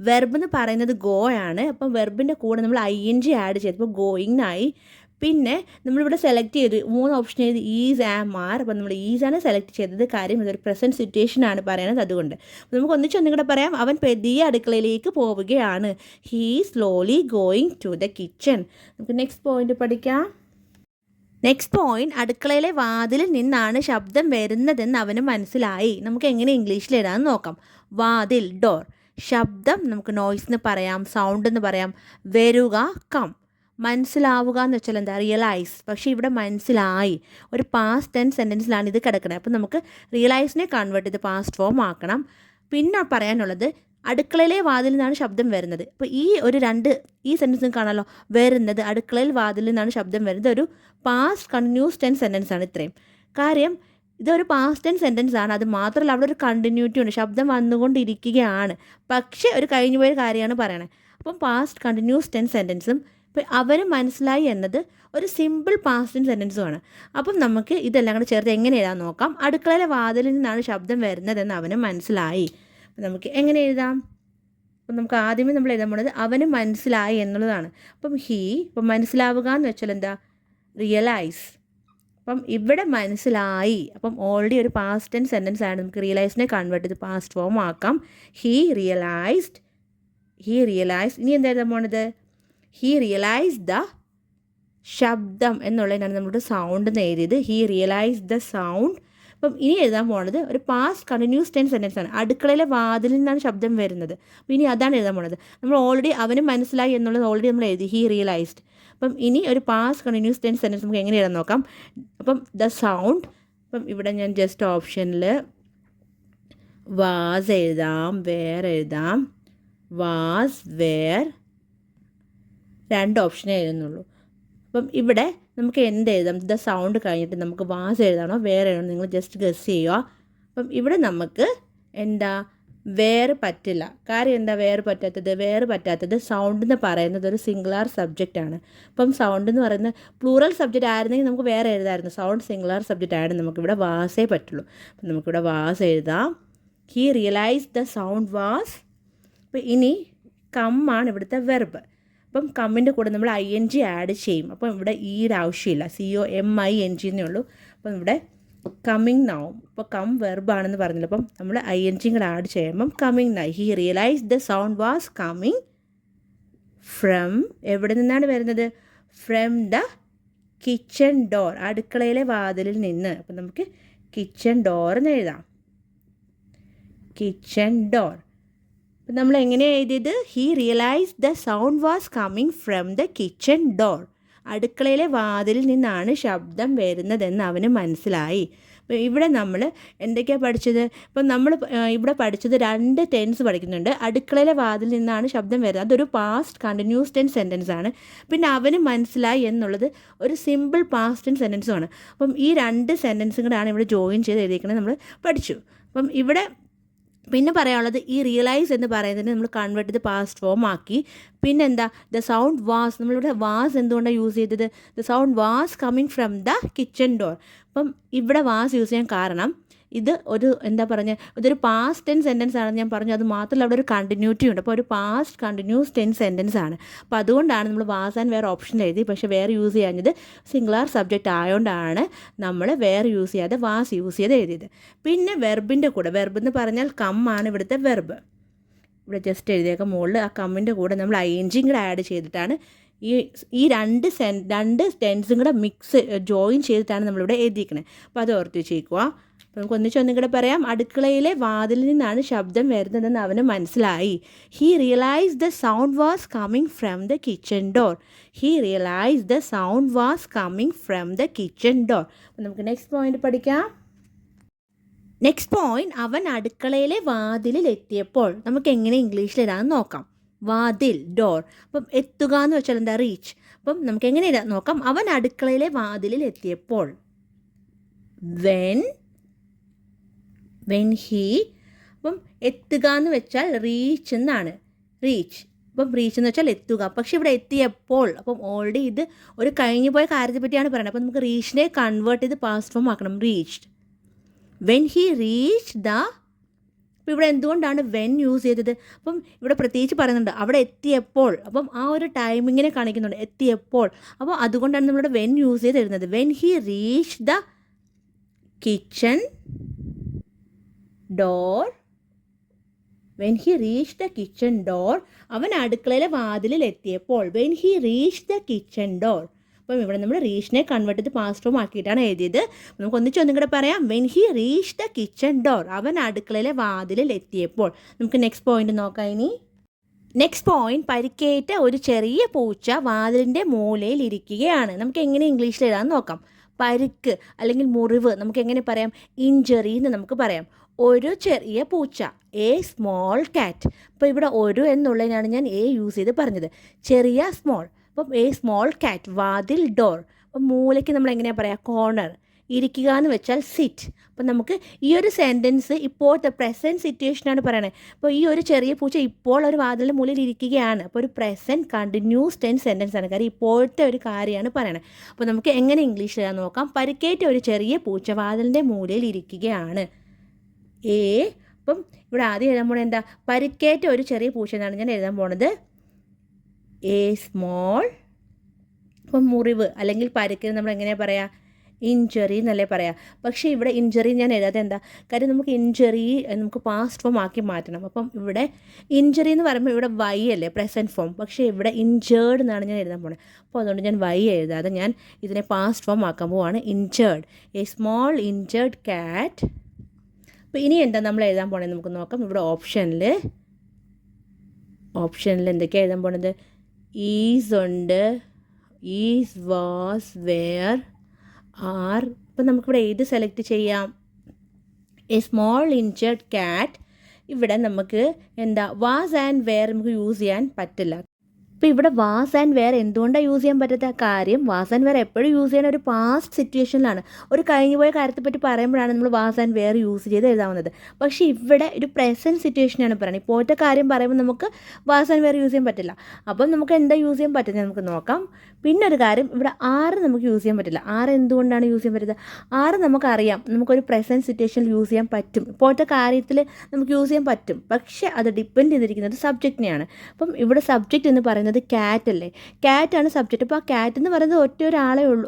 വെർബ് എന്ന് പറയുന്നത് ഗോ ആണ്. അപ്പം വെർബിൻ്റെ കൂടെ നമ്മൾ ING ആഡ് ചെയ്തപ്പോൾ ഗോയിങ് ആയി. പിന്നെ നമ്മളിവിടെ സെലക്ട് ചെയ്തു 3 ഓപ്ഷൻ ചെയ്ത് ഈസ് ആം ആർ. അപ്പം നമ്മൾ ഈസാണ് സെലക്ട് ചെയ്തത്. കാര്യം ഇതൊരു പ്രസൻറ്റ് സിറ്റുവേഷൻ ആണ് പറയുന്നത്. അതുകൊണ്ട് നമുക്ക് ഒന്നിച്ചൊന്നും കൂടെ പറയാം. അവൻ പതിയെ അടുക്കളയിലേക്ക് പോവുകയാണ്. He slowly going to the kitchen. നമുക്ക് നെക്സ്റ്റ് പോയിന്റ് പഠിക്കാം. നെക്സ്റ്റ് പോയിന്റ്, അടുക്കളയിലെ വാതിലിൽ നിന്നാണ് ശബ്ദം വരുന്നതെന്ന് അവന് മനസ്സിലായി. നമുക്ക് എങ്ങനെ ഇംഗ്ലീഷിൽ എഴുതാമെന്ന് നോക്കാം. വാതിൽ, ഡോർ. ശബ്ദം നമുക്ക് നോയ്സ് എന്ന് പറയാം, സൗണ്ട് എന്ന് പറയാം. വരുക, കം. മനസ്സിലാവുക എന്ന് വെച്ചാൽ എന്താ, റിയലൈസ്. പക്ഷേ ഇവിടെ മനസ്സിലായി ഒരു പാസ്റ്റ് ടെൻസ് സെൻറ്റൻസിലാണ് ഇത് കിടക്കുന്നത്. അപ്പം നമുക്ക് റിയലൈസിനെ കൺവേർട്ട് ചെയ്ത് പാസ്റ്റ് ഫോം ആക്കണം. പിന്നെ പറയാനുള്ളത് അടുക്കളയിലെ വാതിലിൽ നിന്നാണ് ശബ്ദം വരുന്നത്. അപ്പോൾ ഈ സെൻറ്റൻസ് കാണാമല്ലോ, വരുന്നത്, അടുക്കളയിൽ വാതിലിൽ നിന്നാണ് ശബ്ദം വരുന്നത്. ഒരു പാസ്റ്റ് കണ്ടിന്യൂസ് ടെൻസ് സെൻറ്റൻസ് ആണ്. ഇത്രയും കാര്യം ഇതൊരു പാസ്റ്റ് ടെൻസ് സെൻറ്റൻസ് ആണ്. അത് മാത്രമല്ല അവിടെ ഒരു കണ്ടിന്യൂറ്റി ഉണ്ട്, ശബ്ദം വന്നുകൊണ്ടിരിക്കുകയാണ്. പക്ഷേ ഒരു കഴിഞ്ഞു പോയ കാര്യമാണ് പറയണത്. അപ്പം പാസ്റ്റ് കണ്ടിന്യൂസ് ടെൻസ് സെൻറ്റൻസും ഇപ്പം അവന് മനസ്സിലായി എന്നത് ഒരു സിമ്പിൾ പാസ്റ്റ് ടെൻസ് സെൻറ്റൻസുമാണ്. അപ്പം നമുക്ക് ഇതെല്ലാം കൂടെ ചേർത്ത് എങ്ങനെ എഴുതാൻ നോക്കാം. അടുക്കളയിലെ വാതിലിൽ നിന്നാണ് ശബ്ദം വരുന്നതെന്ന് അവന് മനസ്സിലായി. അപ്പം നമുക്ക് എങ്ങനെ എഴുതാം? അപ്പം നമുക്ക് ആദ്യമേ നമ്മൾ എഴുതാൻ പോകുന്നത് അവന് മനസ്സിലായി എന്നുള്ളതാണ്. അപ്പം ഇപ്പം മനസ്സിലാവുക എന്ന് വെച്ചാൽ എന്താ, റിയലൈസ്. അപ്പം ഇവിടെ മനസ്സിലായി. അപ്പം ഓൾറെഡി ഒരു പാസ്റ്റ് ടെൻസ് സെൻറ്റൻസ് ആണ്. നമുക്ക് റിയലൈസിനെ കൺവേർട്ട് ചെയ്ത് പാസ്റ്റ് ഫോം ആക്കാം. He realised. ഇനി എന്താ എഴുതാൻ പോണത്? ഹീ റിയലൈസ്ഡ് ദ ശബ്ദം എന്നുള്ളതിനാണ് നമ്മുടെ സൗണ്ട് എന്ന് എഴുതിയത്. He realised the sound. അപ്പം ഇനി എഴുതാൻ പോകുന്നത് ഒരു പാസ്റ്റ് കണ്ടിന്യൂസ് ടെൻസ് സെൻറ്റൻസ് ആണ്. അടുക്കളയിലെ വാതിലിൽ നിന്നാണ് ശബ്ദം വരുന്നത്. അപ്പം ഇനി അതാണ് എഴുതാൻ പോകുന്നത്. നമ്മൾ ഓൾറെഡി അവന് മനസ്സിലായി എന്നുള്ളത് ഓൾറെഡി നമ്മൾ എഴുതി, ഹീ റിയലൈസ്ഡ്. അപ്പം ഇനി ഒരു പാസ്റ്റ് കണ്ടിന്യൂസ് ടെൻസ് സെൻറ്റൻസ് നമുക്ക് എങ്ങനെ എഴുതാൻ നോക്കാം. അപ്പം ദ സൗണ്ട്. അപ്പം ഇവിടെ ഞാൻ ജസ്റ്റ് ഓപ്ഷനിൽ വാസ് എഴുതാം, വേർ എഴുതാം. വാസ്, വേർ 2 ഓപ്ഷനേ എഴുതുന്നുള്ളൂ. അപ്പം ഇവിടെ നമുക്ക് എന്ത് എഴുതാം? ദ സൗണ്ട് കഴിഞ്ഞിട്ട് നമുക്ക് വാസ് എഴുതാണോ വേറെ എഴുതണോ നിങ്ങൾ ജസ്റ്റ് ഗസ് ചെയ്യുക. അപ്പം ഇവിടെ നമുക്ക് എന്താ വേറെ പറ്റില്ല. കാര്യം എന്താ വേറെ പറ്റാത്തത്? സൗണ്ട് എന്ന് പറയുന്നത് ഒരു സിംഗുലാർ സബ്ജക്റ്റാണ്. അപ്പം സൗണ്ട് എന്ന് പറയുന്നത് പ്ലൂറൽ സബ്ജക്റ്റ് ആയിരുന്നെങ്കിൽ നമുക്ക് വേറെ എഴുതാമായിരുന്നു. സൗണ്ട് സിംഗുലാർ സബ്ജക്റ്റ് ആയിരുന്നു, നമുക്കിവിടെ വാസേ പറ്റുള്ളൂ. അപ്പം നമുക്കിവിടെ വാസ് എഴുതാം. He realise the sound was. അപ്പം ഇനി കമ്മാണ് ഇവിടുത്തെ വെർബ്. അപ്പം കമ്മിൻ്റെ കൂടെ നമ്മൾ ING ആഡ് ചെയ്യും. അപ്പം ഇവിടെ ഈയുടെ ആവശ്യമില്ല, COMING എന്നേ ഉള്ളൂ. അപ്പം ഇവിടെ കമ്മിങ് നൗ. ഇപ്പോൾ കം വെർബാണെന്ന് പറഞ്ഞില്ല. അപ്പം നമ്മൾ ING കൂടെ ആഡ് ചെയ്യുമ്പം coming now. He realise the sound was coming from. എവിടെ നിന്നാണ് വരുന്നത്? From the kitchen door. അടുക്കളയിലെ വാതിലിൽ നിന്ന്. അപ്പം നമുക്ക് കിച്ചൺ ഡോർ എന്ന് എഴുതാം. Kitchen door. അപ്പം നമ്മൾ എങ്ങനെയാണ് എഴുതിയത്? He realise the sound was coming from the kitchen door. അടുക്കളയിലെ വാതിലിൽ നിന്നാണ് ശബ്ദം വരുന്നതെന്ന് അവന് മനസ്സിലായി. അപ്പോൾ ഇവിടെ നമ്മൾ എന്തൊക്കെയാണ് പഠിച്ചത്? ഇപ്പം നമ്മൾ ഇവിടെ പഠിച്ചത് 2 ടെൻസ് പഠിക്കുന്നുണ്ട്. അടുക്കളയിലെ വാതിലിൽ നിന്നാണ് ശബ്ദം വരുന്നത്, അതൊരു പാസ്റ്റ് കണ്ടിന്യൂസ് ടെൻസ് സെൻറ്റൻസ് ആണ്. പിന്നെ അവന് മനസ്സിലായി എന്നുള്ളത് ഒരു സിമ്പിൾ പാസ്റ്റ് ടെൻസ് സെൻറ്റൻസുമാണ്. അപ്പം ഈ 2 സെൻറ്റൻസും കൂടെയാണ് ഇവിടെ ജോയിൻ ചെയ്ത് എഴുതിയിരിക്കുന്നത്, നമ്മൾ പഠിച്ചു. അപ്പം ഇവിടെ പിന്നെ പറയാനുള്ളത് ഈ റിയലൈസ് എന്ന് പറയുന്നതിന് നമ്മൾ കൺവേർട്ട് ചെയ്ത് പാസ്റ്റ് ഫോം ആക്കി. പിന്നെന്താ, ദ സൗണ്ട് വാസ്. നമ്മളിവിടെ വാസ് എന്തുകൊണ്ടാണ് യൂസ് ചെയ്തത്? The sound was coming from the kitchen door. അപ്പം ഇവിടെ വാസ് യൂസ് ചെയ്യാൻ കാരണം ഇത് ഒരു ഇതൊരു പാസ്റ്റ് ടെൻസ് സെൻറ്റൻസ് ആണെന്ന് ഞാൻ പറഞ്ഞു. അത് മാത്രമല്ല അവിടെ ഒരു കണ്ടിന്യൂറ്റി ഉണ്ട്. അപ്പോൾ ഒരു പാസ്റ്റ് കണ്ടിന്യൂസ് ടെൻസ് സെൻറ്റൻസ് ആണ്. അപ്പോൾ അതുകൊണ്ടാണ് നമ്മൾ വാസ് ആൻഡ് വേറെ ഓപ്ഷൻ എഴുതി. പക്ഷേ വേറെ യൂസ് ചെയ്യാഞ്ഞത് സിംഗുലാർ സബ്ജക്റ്റ് ആയതുകൊണ്ടാണ് നമ്മൾ വേറെ യൂസ് ചെയ്യാതെ വാസ് യൂസ് ചെയ്ത് എഴുതിയത്. പിന്നെ വെർബിൻ്റെ കൂടെ, വെർബ് എന്ന് പറഞ്ഞാൽ കമ്മാണ് ഇവിടുത്തെ വെർബ്. ഇവിടെ ജസ്റ്റ് എഴുതിയേക്കാം മുകളിൽ. ആ കമ്മിൻ്റെ കൂടെ നമ്മൾ ING കൂടെ ആഡ് ചെയ്തിട്ടാണ് ഈ 2 ടെൻസും കൂടെ ജോയിൻ ചെയ്തിട്ടാണ് നമ്മളിവിടെ എഴുതിയിരിക്കുന്നത്. അപ്പോൾ അത് ഓർത്ത് വെച്ചേക്കുക. അപ്പോൾ നമുക്ക് ഒന്നിച്ചൊന്നും കൂടെ പറയാം. അടുക്കളയിലെ വാതിലിൽ നിന്നാണ് ശബ്ദം വരുന്നതെന്ന് അവന് മനസ്സിലായി. He realise the sound was coming from the kitchen door. He realise the sound was coming from the kitchen door. അപ്പോൾ നമുക്ക് നെക്സ്റ്റ് പോയിന്റ് പഠിക്കാം. നെക്സ്റ്റ് പോയിന്റ്, അവൻ അടുക്കളയിലെ വാതിലിൽ എത്തിയപ്പോൾ. നമുക്ക് എങ്ങനെ ഇംഗ്ലീഷിൽ എഴുതാമെന്ന് നോക്കാം. വാതിൽ, ഡോർ. അപ്പം എത്തുക എന്ന് വെച്ചാൽ എന്താ, റീച്ച്. അപ്പം നമുക്ക് എങ്ങനെ എഴുതാൻ നോക്കാം. അവൻ അടുക്കളയിലെ വാതിലിൽ എത്തിയപ്പോൾ. When he. അപ്പം എത്തുക എന്ന് വെച്ചാൽ റീച്ച് എന്നാണ്. റീച്ച് അപ്പം റീച്ച് എന്ന് വെച്ചാൽ എത്തുക. പക്ഷേ ഇവിടെ എത്തിയപ്പോൾ, അപ്പം ഓൾറെഡി ഇത് ഒരു കഴിഞ്ഞു പോയ കാര്യത്തെ പറ്റിയാണ് പറയുന്നത്. അപ്പം നമുക്ക് റീച്ചിനെ കൺവേർട്ട് ചെയ്ത് പാസ്റ്റ് ഫോം ആക്കണം. Reached. When he reach the. അപ്പോൾ ഇവിടെ എന്തുകൊണ്ടാണ് വെൻ യൂസ് ചെയ്തത്? അപ്പം ഇവിടെ പ്രത്യേകിച്ച് പറയുന്നുണ്ട് അവിടെ എത്തിയപ്പോൾ. അപ്പം ആ ഒരു ടൈമിങ്ങിനെ കാണിക്കുന്നുണ്ട്, എത്തിയപ്പോൾ. അപ്പോൾ അതുകൊണ്ടാണ് നമ്മളിവിടെ വെൻ യൂസ് ചെയ്ത് എഴുതുന്നത്. When he reach the kitchen door. When he reach the kitchen door. അവൻ അടുക്കളയിലെ വാതിലിൽ എത്തിയപ്പോൾ. When he reach the kitchen door. അപ്പം ഇവിടെ നമ്മൾ റീച്ചിനെ കൺവേർട്ട് ചെയ്ത് പാസ്റ്റ് ഫോം ആക്കിയിട്ടാണ് എഴുതിയത്. നമുക്ക് ഒന്നിച്ചൊന്നും കൂടെ പറയാം. When he reach the kitchen door. അവൻ അടുക്കളയിലെ വാതിലിൽ എത്തിയപ്പോൾ. നമുക്ക് നെക്സ്റ്റ് പോയിന്റ് നോക്കാം ഇനി. നെക്സ്റ്റ് പോയിന്റ്, പരിക്കേറ്റ ഒരു ചെറിയ പൂച്ച വാതിലിൻ്റെ മൂലയിൽ ഇരിക്കുകയാണ്. നമുക്ക് എങ്ങനെ ഇംഗ്ലീഷിൽ എഴുതാമെന്ന് നോക്കാം. പരിക്ക് അല്ലെങ്കിൽ മുറിവ് നമുക്ക് എങ്ങനെ പറയാം? ഇഞ്ചറി എന്ന് നമുക്ക് പറയാം. ഒരു ചെറിയ പൂച്ച, എ സ്മോൾ കാറ്റ്. അപ്പോൾ ഇവിടെ ഒരു എന്നുള്ളതിനാണ് ഞാൻ എ യൂസ് ചെയ്ത് പറഞ്ഞത്. ചെറിയ സ്മോൾ. അപ്പം എ സ്മോൾ കാറ്റ്. വാതിൽ ഡോർ. അപ്പം മൂലയ്ക്ക് നമ്മൾ എങ്ങനെയാണ് പറയുക? കോർണർ. ഇരിക്കുക എന്ന് വെച്ചാൽ സിറ്റ്. അപ്പം നമുക്ക് ഈ ഒരു സെൻറ്റൻസ് ഇപ്പോഴത്തെ പ്രസൻറ്റ് സിറ്റുവേഷനാണ് പറയണത്. അപ്പോൾ ഈ ഒരു ചെറിയ പൂച്ച ഇപ്പോൾ ഒരു വാതിലിൻ്റെ മൂലയിൽ ഇരിക്കുകയാണ്. അപ്പോൾ ഒരു പ്രസൻറ്റ് കണ്ടിന്യൂസ് ടെൻസ് സെൻറ്റൻസ് ആണ്, കാര്യം ഇപ്പോഴത്തെ ഒരു കാര്യമാണ് പറയണത്. അപ്പോൾ നമുക്ക് എങ്ങനെ ഇംഗ്ലീഷിൽ എഴുതാൻ നോക്കാം. പരിക്കേറ്റ ഒരു ചെറിയ പൂച്ച വാതിലിൻ്റെ മൂലയിൽ ഇരിക്കുകയാണ്. എ. അപ്പം ഇവിടെ ആദ്യം എഴുതാൻ പോണത് എന്താ? പരിക്കേറ്റ ഒരു ചെറിയ പൂച്ച എന്നാണ് ഞാൻ എഴുതാൻ പോണത്. A small. അപ്പം മുറിവ് അല്ലെങ്കിൽ പരിക്കിന് നമ്മൾ എങ്ങനെയാണ് പറയുക? ഇഞ്ചറി എന്നല്ലേ പറയാം. പക്ഷേ ഇവിടെ ഇഞ്ചറി ഞാൻ എഴുതാതെ എന്താ? കാര്യം നമുക്ക് ഇഞ്ചറി നമുക്ക് പാസ്റ്റ് ഫോം ആക്കി മാറ്റണം. അപ്പം ഇവിടെ ഇഞ്ചറി എന്ന് പറയുമ്പോൾ ഇവിടെ വൈ അല്ലേ പ്രസൻറ്റ് ഫോം. പക്ഷേ ഇവിടെ ഇഞ്ചേർഡ് എന്നാണ് ഞാൻ എഴുതാൻ പോകുന്നത്. അപ്പോൾ അതുകൊണ്ട് ഞാൻ വൈ എഴുതാതെ ഞാൻ ഇതിനെ പാസ്റ്റ് ഫോം ആക്കാൻ പോവാണ്. ഇഞ്ചേർഡ്. എ സ്മോൾ ഇഞ്ചേർഡ് കാറ്റ്. അപ്പോൾ ഇനി എന്താ നമ്മൾ എഴുതാൻ പോകണമെന്ന് നമുക്ക് നോക്കാം. ഇവിടെ ഓപ്ഷനിൽ എന്തൊക്കെയാണ് എഴുതാൻ പോണത്? ഈസ് ഉണ്ട്, ഈസ്, വാസ്, വെയർ, ആർ. അപ്പം നമുക്കിവിടെ ഏത് സെലക്ട് ചെയ്യാം? എ സ്മോൾ ഇഞ്ചേർഡ് കാറ്റ്. ഇവിടെ നമുക്ക് എന്താ വാസ് ആൻഡ് വെയർ നമുക്ക് യൂസ് ചെയ്യാൻ പറ്റില്ല. അപ്പോൾ ഇവിടെ വാസ് ആൻഡ് വെയർ എന്തുകൊണ്ടാണ് യൂസ് ചെയ്യാൻ പറ്റാത്ത കാര്യം? വാസ് ആൻഡ് വെയർ എപ്പോഴും യൂസ് ചെയ്യാൻ ഒരു പാസ്റ്റ് സിറ്റുവേഷനിലാണ്. ഒരു കഴിഞ്ഞു പോയ കാര്യത്തെപ്പറ്റി പറയുമ്പോഴാണ് നമ്മൾ വാസ് ആൻഡ് വെയർ യൂസ് ചെയ്ത് എഴുതാവുന്നത്. പക്ഷേ ഇവിടെ ഒരു പ്രസൻറ്റ് സിറ്റുവേഷനാണ് പറയുന്നത്. ഇപ്പോഴത്തെ കാര്യം പറയുമ്പോൾ നമുക്ക് വാസ് ആൻഡ് വെയർ യൂസ് ചെയ്യാൻ പറ്റില്ല. അപ്പം നമുക്ക് എന്താ യൂസ് ചെയ്യാൻ പറ്റുന്നത് നമുക്ക് നോക്കാം. പിന്നെ ഒരു കാര്യം, ഇവിടെ ആറ് നമുക്ക് യൂസ് ചെയ്യാൻ പറ്റില്ല. ആറ് എന്തുകൊണ്ടാണ് യൂസ് ചെയ്യാൻ പറ്റുന്നത്? ആറ് നമുക്കറിയാം നമുക്കൊരു പ്രസൻറ്റ് സിറ്റുവേഷനിൽ യൂസ് ചെയ്യാൻ പറ്റും. ഇപ്പോഴത്തെ കാര്യത്തിൽ നമുക്ക് യൂസ് ചെയ്യാൻ പറ്റും. പക്ഷേ അത് ഡിപ്പെൻഡ് ചെയ്തിരിക്കുന്നത് സബ്ജക്റ്റിനെയാണ്. അപ്പം ഇവിടെ സബ്ജക്റ്റ് എന്ന് പറയുന്നത് കാറ്റ് അല്ലേ? കാറ്റാണ് സബ്ജക്റ്റ്. അപ്പോൾ ആ കാറ്റ് എന്ന് പറയുന്നത് ഒറ്റ ഒരാളേ ഉള്ളൂ,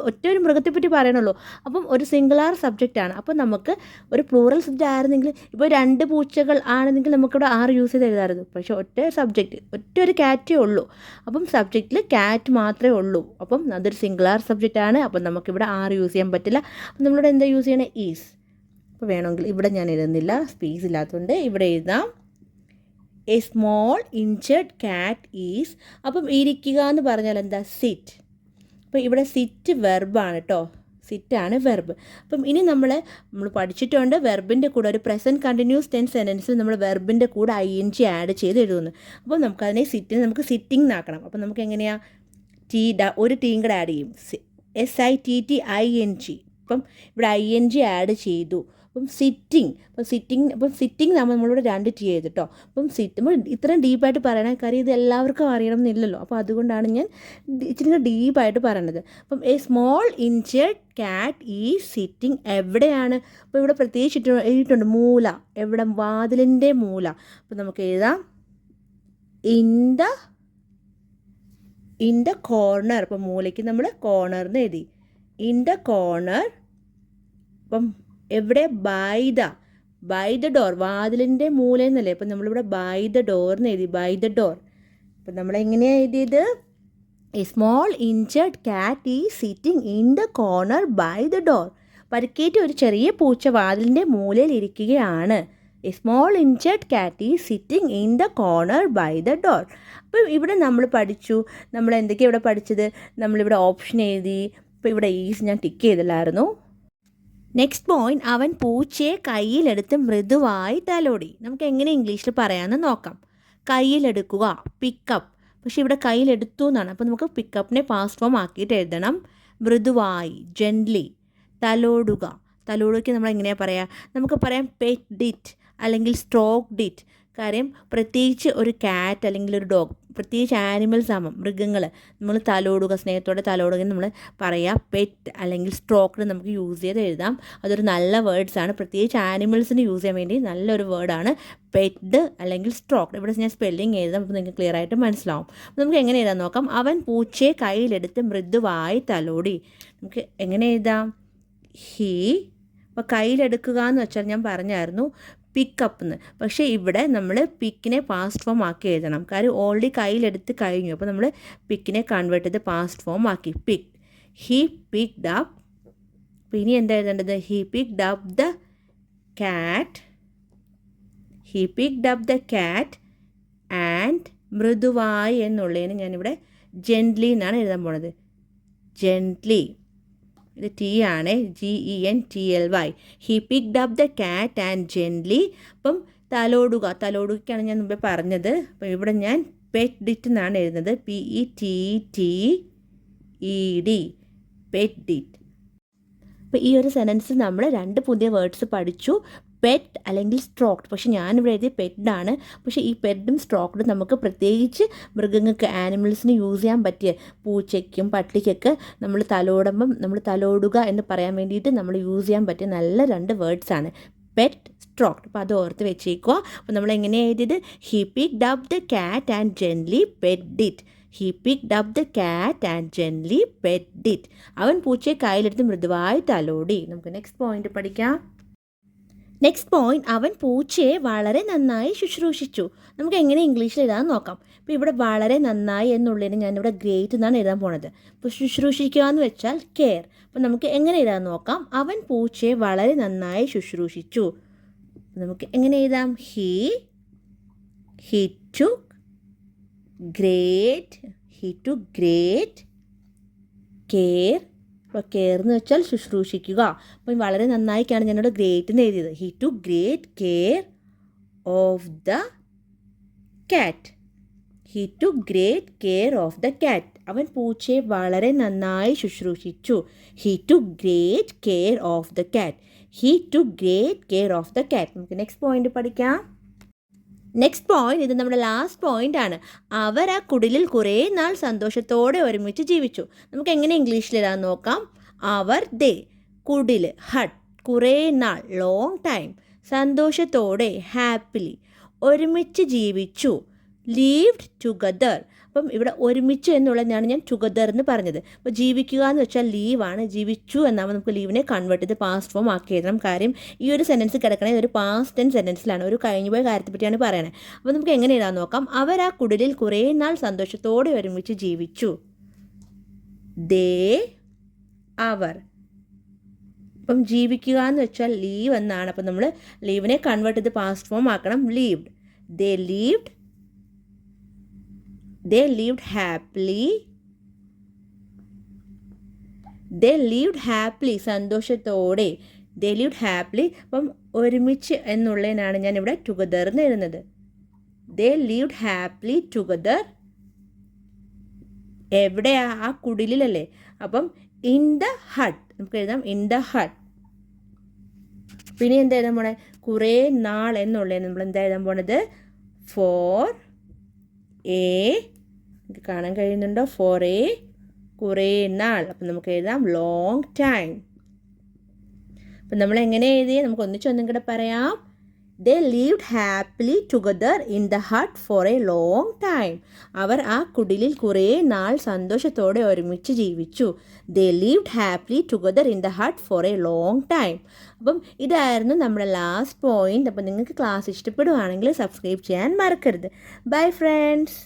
ഒറ്റ ഒരു മൃഗത്തെ പറ്റി പറയണുള്ളൂ. അപ്പം ഒരു സിംഗുലാർ സബ്ജക്റ്റാണ്. അപ്പം നമുക്ക് ഒരു പ്ലൂറൽ സബ്ജക്റ്റ് ആയിരുന്നെങ്കിൽ, ഇപ്പോൾ 2 പൂച്ചകൾ ആണെന്നെങ്കിൽ നമുക്കിവിടെ 6 യൂസ് ചെയ്ത് എഴുതാറുണ്ട്. പക്ഷേ ഒറ്റ സബ്ജക്റ്റ്, ഒറ്റ ഒരു കാറ്റേ ഉള്ളൂ. അപ്പം സബ്ജക്റ്റിൽ കാറ്റ് മാത്രമേ ഉള്ളൂ. അപ്പം അതൊരു സിംഗുലാർ സബ്ജക്റ്റാണ്. അപ്പം നമുക്കിവിടെ 6 യൂസ് ചെയ്യാൻ പറ്റില്ല. അപ്പം നമ്മളിവിടെ എന്താ യൂസ് ചെയ്യണേ? ഈസ്. അപ്പോൾ വേണമെങ്കിൽ ഇവിടെ ഞാൻ എഴുതുന്നില്ല, സ്പേസ് ഇല്ലാത്തതുകൊണ്ട് ഇവിടെ എഴുതാം. A small injured cat is. അപ്പം ഇരിക്കുക എന്ന് പറഞ്ഞാൽ എന്താ? സിറ്റ്. അപ്പോൾ ഇവിടെ സിറ്റ് വെർബാണ് കേട്ടോ. സിറ്റാണ് വെർബ്. അപ്പം ഇനി നമ്മൾ പഠിച്ചിട്ടുണ്ട് വെർബിൻ്റെ കൂടെ ഒരു പ്രസൻറ്റ് കണ്ടിന്യൂസ് ടെൻസ് സെൻറ്റൻസിൽ നമ്മൾ വെർബിൻ്റെ കൂടെ ING ആഡ് ചെയ്ത് എഴുതുന്നു. അപ്പോൾ നമുക്കതിനെ നമുക്ക് സിറ്റിംഗ് എന്നാക്കണം. അപ്പം നമുക്ക് എങ്ങനെയാണ്? ഒരു ടീം കൂടെ ആഡ് ചെയ്യും. SITTING. അപ്പം ഇവിടെ ING ആഡ് ചെയ്തു. അപ്പം സിറ്റിംഗ് നമ്മളിവിടെ 2 T ചെയ്തു കേട്ടോ. അപ്പം നമ്മൾ ഇത്രയും ഡീപ്പായിട്ട് പറയണ കാര്യം ഇത് എല്ലാവർക്കും അറിയണം എന്നില്ലല്ലോ. അപ്പോൾ അതുകൊണ്ടാണ് ഞാൻ ഇച്ചിരി ഡീപ്പായിട്ട് പറയണത്. അപ്പം A small injured cat is sitting. എവിടെയാണ്? അപ്പോൾ ഇവിടെ പ്രത്യേകിച്ച് എഴുതിയിട്ടുണ്ട് മൂല. എവിടെ? വാതിലിൻ്റെ മൂല. അപ്പം നമുക്ക് എഴുതാം ഇൻ ദ കോർണർ. അപ്പം മൂലയ്ക്ക് നമ്മൾ കോർണറിന് എഴുതി ഇൻ ദ കോർണർ. അപ്പം എവിടെ? By the door. വാതിലിൻ്റെ മൂല എന്നല്ലേ. അപ്പം നമ്മളിവിടെ ബൈ ദ ഡോറിന് എഴുതി ബൈ ദ ഡോർ. അപ്പം നമ്മളെങ്ങനെയാണ് എഴുതിയത്? A small injured cat is sitting in the corner by the door. പരിക്കേറ്റ ഒരു ചെറിയ പൂച്ച വാതിലിൻ്റെ മൂലയിൽ ഇരിക്കുകയാണ്. A small injured cat is sitting in the corner by the door. അപ്പം ഇവിടെ നമ്മൾ പഠിച്ചു. നമ്മൾ എന്തൊക്കെയാണ് ഇവിടെ പഠിച്ചത്? നമ്മളിവിടെ ഓപ്ഷൻ എഴുതി. അപ്പോൾ ഇവിടെ ഈസ് ഞാൻ ടിക്ക് ചെയ്തില്ലായിരുന്നു. നെക്സ്റ്റ് പോയിന്റ്, അവൻ പൂച്ചയെ കയ്യിലെടുത്ത് മൃദുവായി തലോടി. നമുക്ക് എങ്ങനെ ഇംഗ്ലീഷിൽ പറയാമെന്ന് നോക്കാം. കയ്യിലെടുക്കുക, പിക്കപ്പ്. പക്ഷേ ഇവിടെ കയ്യിലെടുത്തു എന്നാണ്. അപ്പോൾ നമുക്ക് പിക്കപ്പിനെ പാസ്റ്റ് ഫോം ആക്കിയിട്ട് എഴുതണം. മൃദുവായി, ജെൻ്റ്ലി. തലോടുക, തലോടുക നമ്മൾ എങ്ങനെയാണ് പറയുക? നമുക്ക് പറയാം പെറ്റ് ഡിറ്റ് അല്ലെങ്കിൽ സ്ട്രോക്ക് ഡിറ്റ്. കാര്യം പ്രത്യേകിച്ച് ഒരു കാറ്റ് അല്ലെങ്കിൽ ഒരു ഡോഗ്, പ്രത്യേകിച്ച് ആനിമൽസ് ആകുമ്പം മൃഗങ്ങൾ നമ്മൾ തലോടുക, സ്നേഹത്തോടെ തലോടുക നമ്മൾ പറയാം പെറ്റ് അല്ലെങ്കിൽ സ്ട്രോക്ക്ഡ് നമുക്ക് യൂസ് ചെയ്ത് എഴുതാം. അതൊരു നല്ല വേർഡ്സാണ്. പ്രത്യേകിച്ച് ആനിമൽസിന് യൂസ് ചെയ്യാൻ വേണ്ടി നല്ലൊരു വേർഡാണ് പെറ്റ് അല്ലെങ്കിൽ സ്ട്രോക്ക്ഡ്. ഇവിടെ ഞാൻ സ്പെല്ലിങ് എഴുതാം, അപ്പോൾ നിങ്ങൾക്ക് ക്ലിയർ ആയിട്ട് മനസ്സിലാവും. അപ്പോൾ നമുക്ക് എങ്ങനെ എഴുതാൻ നോക്കാം. അവൻ പൂച്ചയെ കയ്യിലെടുത്ത് മൃദുവായി തലോടി. നമുക്ക് എങ്ങനെ എഴുതാം? ഹീ. അപ്പോൾ കയ്യിലെടുക്കുക എന്ന് വെച്ചാൽ ഞാൻ പറഞ്ഞായിരുന്നു പിക്കപ്പ് എന്ന്. പക്ഷേ ഇവിടെ നമ്മൾ പിക്കിനെ പാസ്റ്റ് ഫോം ആക്കി എഴുതണം. കാര്യം ഓൾറെഡി കയ്യിലെടുത്ത് കഴിഞ്ഞു. അപ്പോൾ നമ്മൾ പിക്കിനെ കൺവേർട്ട് ചെയ്ത് പാസ്റ്റ് ഫോം ആക്കി. പിക്ക്. He picked up. അപ്പോൾ ഇനി എന്താ എഴുതേണ്ടത്? He picked up the cat. He picked up the cat and മൃദുവായി എന്നുള്ളതിന് ഞാനിവിടെ ജെൻറ്റ്ലി എന്നാണ് എഴുതാൻ പോണത്. ജെൻറ്റ്ലി. ഇത് ടി ആണ്, GENTLY. He picked up the cat and gently. അപ്പം തലോടുകയ്ക്കാണ് ഞാൻ മുമ്പേ പറഞ്ഞത്. അപ്പം ഇവിടെ ഞാൻ പെറ്റ് ഇറ്റ് എന്നാണ് എഴുതുന്നത്. PETTED. Pet it. അപ്പോൾ ഈ ഒരു സെൻറ്റൻസ് നമ്മൾ 2 പുതിയ വേർഡ്സ് പഠിച്ചു. പെറ്റ് അല്ലെങ്കിൽ സ്ട്രോക്ക്ഡ്. പക്ഷേ ഞാനിവിടെ എഴുതിയ പെറ്റാണ്. പക്ഷേ ഈ പെറ്റും സ്ട്രോക്ക്ഡും നമുക്ക് പ്രത്യേകിച്ച് മൃഗങ്ങൾക്ക്, ആനിമൽസിന് യൂസ് ചെയ്യാൻ പറ്റിയ, പൂച്ചയ്ക്കും പട്ടിക്കൊക്കെ നമ്മൾ തലോടുമ്പം നമ്മൾ തലോടുക എന്ന് പറയാൻ വേണ്ടിയിട്ട് നമ്മൾ യൂസ് ചെയ്യാൻ പറ്റിയ നല്ല 2 വേർഡ്സാണ് പെറ്റ്, സ്ട്രോക്ക്ഡ്. അപ്പോൾ അത് ഓർത്ത് വെച്ചേക്കുക. അപ്പോൾ നമ്മൾ എങ്ങനെ എഴുതിയത്? He picked up the cat and gently pet it. He picked up the cat and gently pet it. അവൻ പൂച്ചയെ കയ്യിലെടുത്ത് മൃദുവായി തലോടി. നമുക്ക് നെക്സ്റ്റ് പോയിന്റ് പഠിക്കാം. നെക്സ്റ്റ് പോയിന്റ്, അവൻ പൂച്ചയെ വളരെ നന്നായി ശുശ്രൂഷിച്ചു. നമുക്ക് എങ്ങനെ ഇംഗ്ലീഷിൽ എഴുതാൻ നോക്കാം. അപ്പോൾ ഇവിടെ വളരെ നന്നായി എന്നുള്ളതിന് ഞാനിവിടെ ഗ്രേറ്റ് എന്നാണ് എഴുതാൻ പോണത്. അപ്പോൾ ശുശ്രൂഷിക്കുക എന്ന് വെച്ചാൽ കെയർ. അപ്പോൾ നമുക്ക് എങ്ങനെ എഴുതാൻ നോക്കാം. അവൻ പൂച്ചയെ വളരെ നന്നായി ശുശ്രൂഷിച്ചു. നമുക്ക് എങ്ങനെ എഴുതാം? He took great care. അപ്പോൾ കെയർ എന്ന് വെച്ചാൽ ശുശ്രൂഷിക്കുക. അപ്പം വളരെ നന്നായിക്കാണ് ഞാനിവിടെ ഗ്രേറ്റ് എന്ന് എഴുതിയത്. He took great care of the cat. He took great care of the cat. അവൻ പൂച്ചയെ വളരെ നന്നായി ശുശ്രൂഷിച്ചു. He took great care of the cat. He took great care of the cat. നമുക്ക് നെക്സ്റ്റ് പോയിന്റ് പഠിക്കാം. Next point, ഇത് നമ്മുടെ last point ആണ്. അവർ ആ കുടിലിൽ കുറേ നാൾ സന്തോഷത്തോടെ ഒരുമിച്ച് ജീവിച്ചു. നമുക്ക് എങ്ങനെ ഇംഗ്ലീഷിൽ എഴുതാൻ നോക്കാം. അവർ കുടിൽ, ഹട്ട്, കുറേ നാൾ, ലോങ് ടൈം, സന്തോഷത്തോടെ, ഹാപ്പിലി, ഒരുമിച്ച് ജീവിച്ചു, ലീവ്ഡ് ടുഗദർ. അപ്പം ഇവിടെ ഒരുമിച്ച് എന്നുള്ളതാണ് ഞാൻ ടുഗദർ എന്ന് പറഞ്ഞത്. അപ്പോൾ ജീവിക്കുക എന്ന് വെച്ചാൽ ലീവാണ്, ജീവിച്ചു എന്നാകുമ്പോൾ നമുക്ക് ലീവിനെ കൺവേർട്ട് ചെയ്ത് പാസ്റ്റ് ഫോം ആക്കി എഴുതണം. കാര്യം ഈ ഒരു സെൻറ്റൻസ് കിടക്കണേ ഒരു പാസ്റ്റ് ടെൻസ് സെൻറ്റൻസിലാണ്, ഒരു കഴിഞ്ഞുപോയ കാര്യത്തെ പറ്റിയാണ് പറയണത്. അപ്പോൾ നമുക്ക് എങ്ങനെ എഴുതാൻ നോക്കാം. അവർ ആ കുടിലിൽ കുറേ നാൾ സന്തോഷത്തോടെ ഒരുമിച്ച് ജീവിച്ചു. അവർ. അപ്പം ജീവിക്കുക എന്ന് വെച്ചാൽ ലീവ് എന്നാണ്. അപ്പം നമ്മൾ ലീവിനെ കൺവേർട്ട് ചെയ്ത് പാസ്റ്റ് ഫോം ആക്കണം. ലീവ്ഡ്. They lived happily. സന്തോഷത്തോടെ. They lived happily. അപ്പം ഒരുമിച്ച് എന്നുള്ളതിനാണ് ഞാനിവിടെ ടുഗദർ എന്ന് എഴുതുന്നത്. They lived happily together. എവിടെയാ? ആ കുടിലല്ലേ. അപ്പം ഇൻ ദ ഹട്ട് നമുക്ക് എഴുതാം. In the hut. പിന്നെ എന്താ എഴുതാൻ പോണേ? കുറേ നാൾ എന്നുള്ളത് നമ്മൾ എന്താ എഴുതാൻ പോണത്? ഫോർ എ, കാണാൻ കഴിയുന്നുണ്ടോ? ഫോർ എ, കുറേ നാൾ. അപ്പം നമുക്ക് എഴുതാം ലോങ് ടൈം. അപ്പം നമ്മൾ എങ്ങനെ എഴുതി? നമുക്ക് ഒന്നിച്ചൊന്നും കൂടെ പറയാം. They lived happily together in the hut for a long time. അവർ ആ കുടിലിൽ കുറേ നാൾ സന്തോഷത്തോടെ ഒരുമിച്ച് ജീവിച്ചു. They lived happily together in the hut for a long time. അപ്പം ഇതായിരുന്നു നമ്മുടെ ലാസ്റ്റ് പോയിന്റ്. അപ്പം നിങ്ങൾക്ക് ക്ലാസ് ഇഷ്ടപ്പെടുവാണെങ്കിൽ സബ്സ്ക്രൈബ് ചെയ്യാൻ മറക്കരുത്. Bye friends.